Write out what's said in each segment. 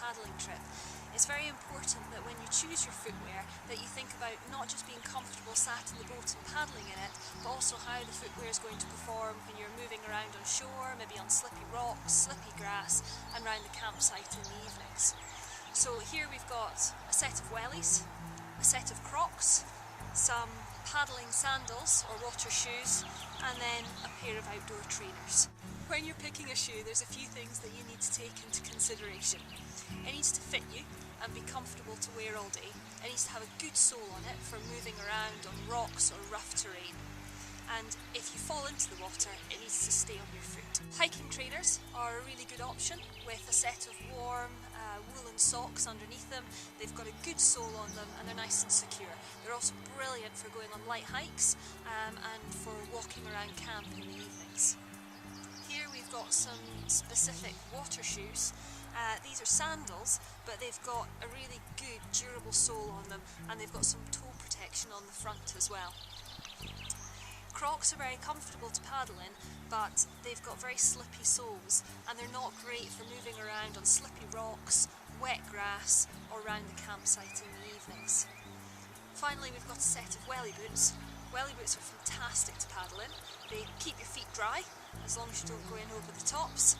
paddling trip, it's very important that when you choose your footwear that you think about not just being comfortable sat in the boat and paddling in it, but also how the footwear is going to perform when you're moving around on shore, maybe on slippy rocks, slippy grass, and around the campsite in the evenings. So here we've got a set of wellies, a set of Crocs, some paddling sandals or water shoes, and then a pair of outdoor trainers. When you're picking a shoe, there's a few things that you need to take into consideration. It needs to fit you and be comfortable to wear all day. It needs to have a good sole on it for moving around on rocks or rough terrain. And if you fall into the water, it needs to stay on your foot. Hiking trainers are a really good option with a set of warm woolen socks underneath them. They've got a good sole on them and they're nice and secure. They're also brilliant for going on light hikes and for walking around camp in the evenings. Here we've got some specific water shoes. These are sandals, but they've got a really good durable sole on them and they've got some toe protection on the front as well. Crocs are very comfortable to paddle in, but they've got very slippy soles and they're not great for moving around on slippy rocks, wet grass or around the campsite in the evenings. Finally, we've got a set of welly boots. Welly boots are fantastic to paddle in. They keep your feet dry as long as you don't go in over the tops.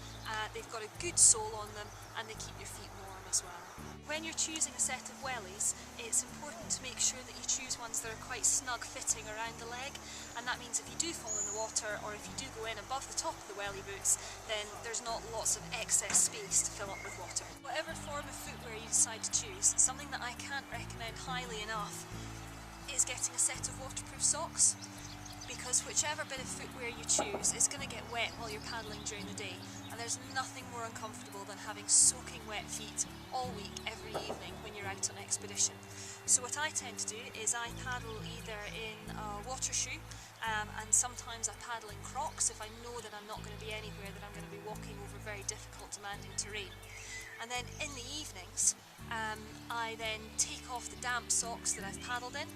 They've got a good sole on them and they keep your feet warm as well. When you're choosing a set of wellies, it's important to make sure that you choose ones that are quite snug fitting around the leg, and that means if you do fall in the water or if you do go in above the top of the welly boots, then there's not lots of excess space to fill up with water. Whatever form of footwear you decide to choose, something that I can't recommend highly enough is getting a set of waterproof socks, because whichever bit of footwear you choose is going to get wet while you're paddling during the day, and there's nothing more uncomfortable than having soaking wet feet all week, every evening when you're out on expedition. So what I tend to do is I paddle either in a water shoe and sometimes I paddle in Crocs if I know that I'm not going to be anywhere, that I'm going to be walking over very difficult, demanding terrain. And then in the evenings, I then take off the damp socks that I've paddled in,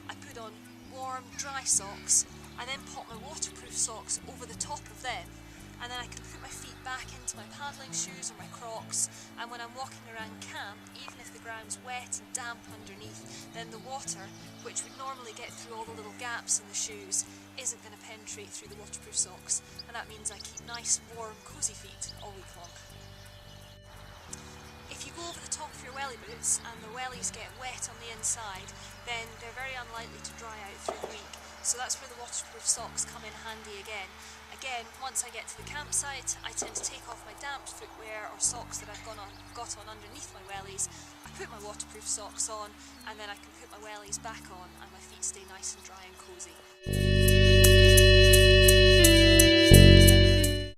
I put on warm, dry socks, I then pop my waterproof socks over the top of them, and then I can put my feet back into my paddling shoes or my Crocs, and when I'm walking around camp, even if the ground's wet and damp underneath, then the water, which would normally get through all the little gaps in the shoes, isn't going to penetrate through the waterproof socks, and that means I keep nice, warm, cosy feet all week long. If you go over the top of your welly boots and the wellies get wet on the inside, then they're very unlikely to dry out through the week. So that's where the waterproof socks come in handy again. Again, once I get to the campsite, I tend to take off my damp footwear or socks that I've got on underneath my wellies. I put my waterproof socks on and then I can put my wellies back on and my feet stay nice and dry and cosy.